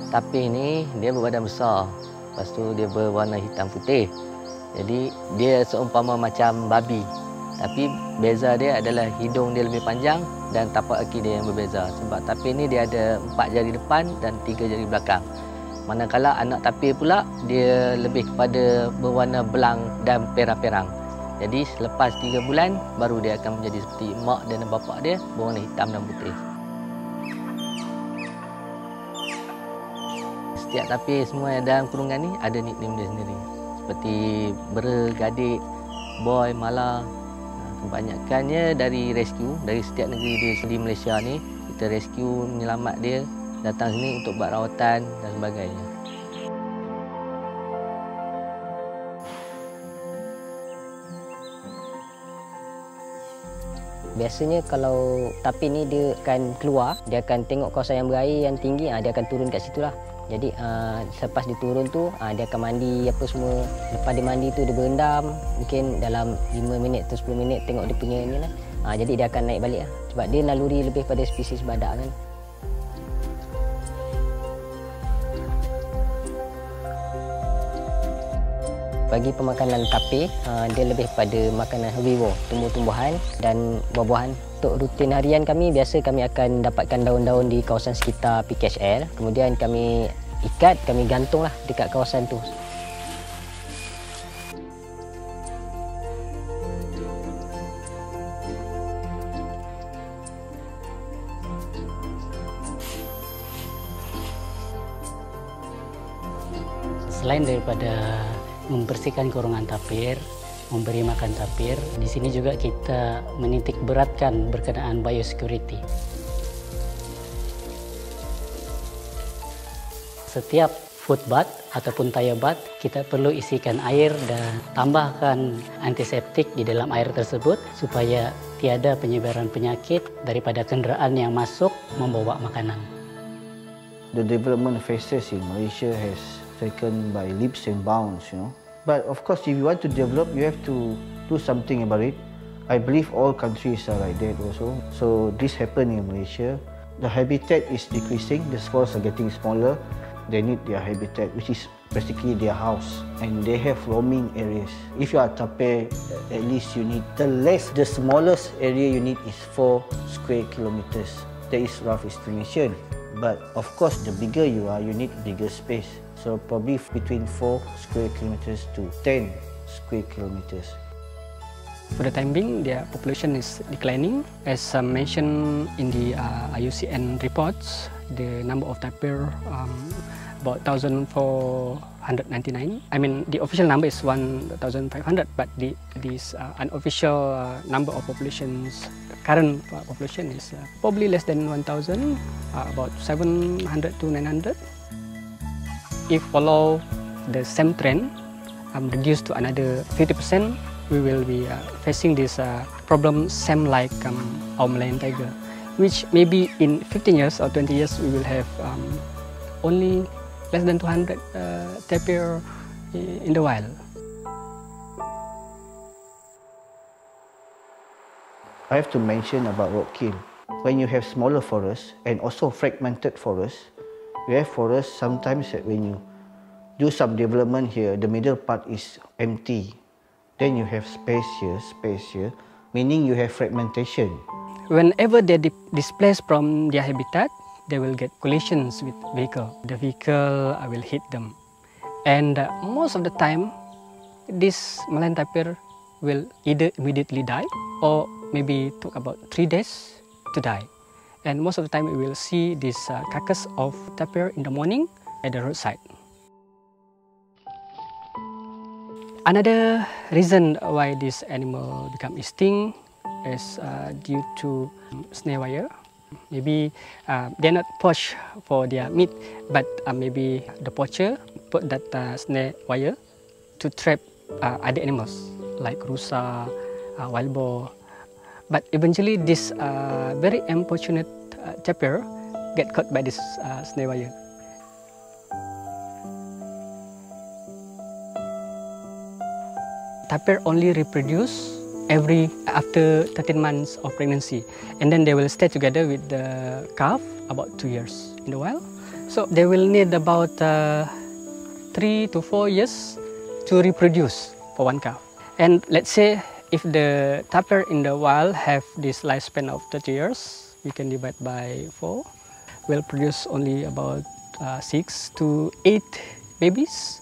Tapir ni dia berbadan besar. Lepas tu dia berwarna hitam putih. Jadi dia seumpama macam babi. Tapi beza dia adalah hidung dia lebih panjang dan tapak kaki dia yang berbeza. Sebab tapir ni dia ada 4 jari depan dan 3 jari belakang. Manakala anak tapir pula dia lebih kepada berwarna belang dan perang-perang. Jadi selepas 3 bulan baru dia akan menjadi seperti mak dan bapa dia, berwarna hitam dan putih. Setiap tapir semua yang dalam kurungan ni ada nickname dia sendiri. Seperti Bera, Gadik, Boy, Mala. Kebanyakannya dari rescue, dari setiap negeri di Malaysia ni, kita rescue, menyelamat dia, datang sini untuk buat rawatan dan sebagainya. Biasanya kalau tapir ni dia akan keluar, dia akan tengok kawasan yang berair yang tinggi, dia akan turun kat situ lah. Jadi selepas dia turun tu, dia akan mandi apa semua. Lepas dia mandi tu dia berendam, mungkin dalam 5 minit atau 10 minit tengok dia punya ni lah. Jadi dia akan naik balik lah. Sebab dia naluri lebih pada spesies badak kan. Bagi pemakanan tapir, dia lebih pada makanan herbivore, tumbuh-tumbuhan dan buah-buahan. Untuk rutin harian kami, biasa kami akan dapatkan daun-daun di kawasan sekitar PKHL. Kemudian kami ikat, kami gantunglah dekat kawasan tu. Selain daripada membersihkan kurungan tapir, memberi makan tapir, di sini juga kita menitik beratkan berkenaan biosecurity. Setiap food bath ataupun tire bath, kita perlu isikan air dan tambahkan antiseptik di dalam air tersebut supaya tiada penyebaran penyakit daripada kenderaan yang masuk membawa makanan. The development phases in Malaysia has taken by leaps and bounds, But of course, if you want to develop, you have to do something about it. I believe all countries are like that also. So this happened in Malaysia. The habitat is decreasing. The squirrels are getting smaller. They need their habitat, which is basically their house. And they have roaming areas. If you are tapir, at least you need the smallest area you need is 4 square kilometers. That is rough estimation. But of course, the bigger you are, you need bigger space. So probably between 4 square kilometers to 10 square kilometers. For the time being, their population is declining. As mentioned in the IUCN reports, the number of tapir about 1,499. I mean, the official number is 1,500, but this unofficial number of populations, current population is probably less than 1,000, about 700 to 900. If follow the same trend, reduced to another 50%, we will be facing this problem same like our Malayan tiger, which maybe in 15 years or 20 years we will have only less than 200 tapir in the wild. I have to mention about roadkill. When you have smaller forests and also fragmented forests, you have forests sometimes that when you do some development here, the middle part is empty. Then you have space here, meaning you have fragmentation. Whenever they displaced from their habitat, they will get collisions with vehicle. The vehicle will hit them. And most of the time, this Malayan tapir will either immediately die or maybe took about 3 days to die. And most of the time we will see this carcass of tapir in the morning at the roadside. Another reason why this animal become extinct is due to snare wire. Maybe they're not poached for their meat, but maybe the poacher put that snare wire to trap other animals like rusa, wild boar. But eventually this very unfortunate tapir get caught by this snare wire. Tapir only reproduce after 13 months of pregnancy, and then they will stay together with the calf about 2 years in the wild. So they will need about 3 to 4 years to reproduce for one calf. And let's say if the tapir in the wild have this lifespan of 30 years, we can divide by 4. Will produce only about 6 to 8 babies.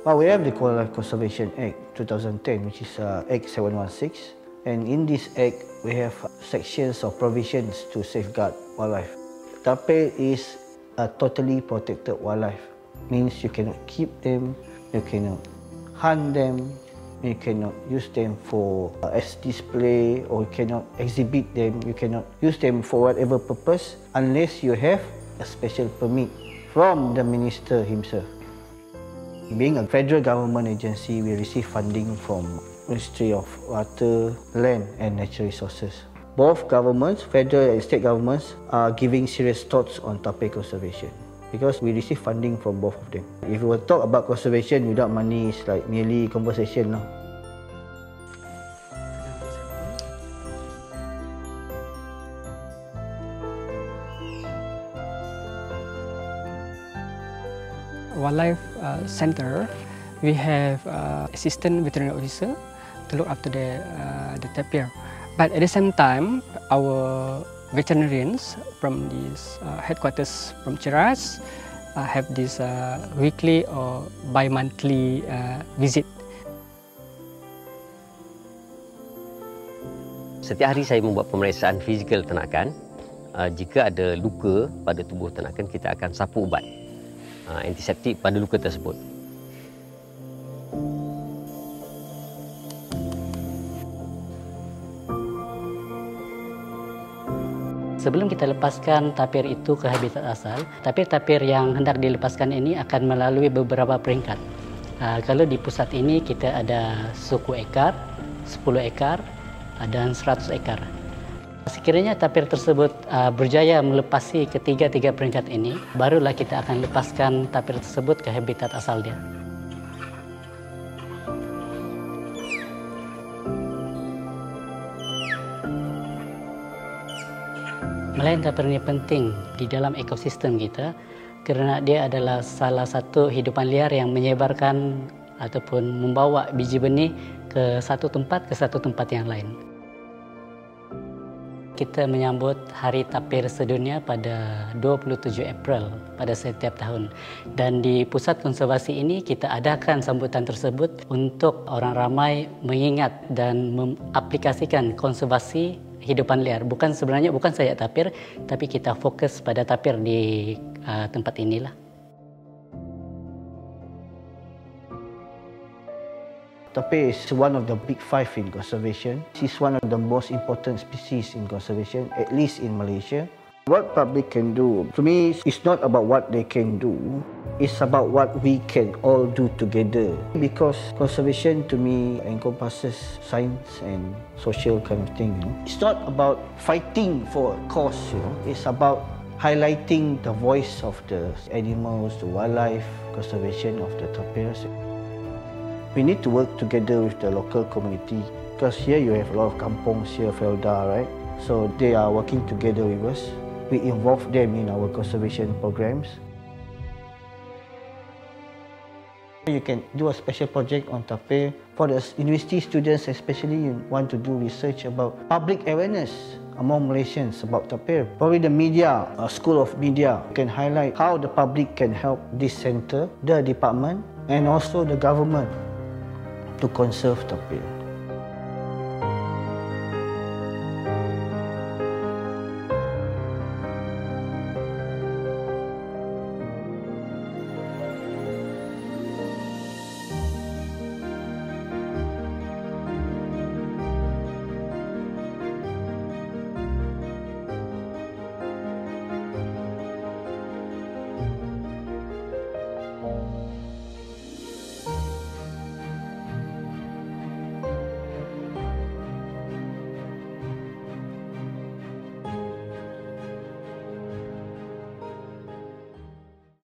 Well, we have the Wildlife Conservation Act 2010, which is Act 716. And in this act, we have sections of provisions to safeguard wildlife. Tapir is a totally protected wildlife. Means you cannot keep them, you cannot hunt them, you cannot use them for as display, or you cannot exhibit them, you cannot use them for whatever purpose unless you have a special permit from the minister himself. Being a federal government agency, we receive funding from Ministry of Water, Land and Natural Resources. Both governments, federal and state governments, are giving serious thoughts on tapir conservation because we receive funding from both of them. If we talk about conservation without money, it's like merely conversation now. Wildlife Center, we have assistant veterinary officer to look after the tapir. But at the same time, our veterinarians from these headquarters from Cheras have this weekly or bi-monthly visit. Setiap hari saya membuat pemeriksaan fizikal ternakan. Jika ada luka pada tubuh ternakan, kita akan sapu ubat antiseptik pada luka tersebut. Sebelum kita lepaskan tapir itu ke habitat asal, tapir-tapir yang hendak dilepaskan ini akan melalui beberapa peringkat. Kalau di pusat ini kita ada suku ekar, 10 ekar dan 100 ekar. Sekiranya tapir tersebut berjaya melepasi ketiga-tiga peringkat ini, barulah kita akan lepaskan tapir tersebut ke habitat asal dia. Melayan tapir ini penting di dalam ekosistem kita kerana dia adalah salah satu hidupan liar yang menyebarkan ataupun membawa biji benih ke satu tempat yang lain. Kita menyambut Hari Tapir Sedunia pada 27 April pada setiap tahun. Dan di pusat konservasi ini kita adakan sambutan tersebut untuk orang ramai mengingat dan mengaplikasikan konservasi hidupan liar. Sebenarnya bukan saja tapir, tapi kita fokus pada tapir di tempat inilah. Tapir is one of the big five in conservation. It's one of the most important species in conservation, at least in Malaysia. What public can do, to me, it's not about what they can do. It's about what we can all do together. Because conservation to me encompasses science and social kind of thing. It's not about fighting for a cause. It's about highlighting the voice of the animals, the wildlife, conservation of the tapirs. We need to work together with the local community because here you have a lot of kampongs here, Felda, right? So they are working together with us. We involve them in our conservation programs. You can do a special project on tapir. For the university students especially, you want to do research about public awareness among Malaysians about tapir. Probably the media, a school of media, can highlight how the public can help this center, the department, and also the government to conserve tapir.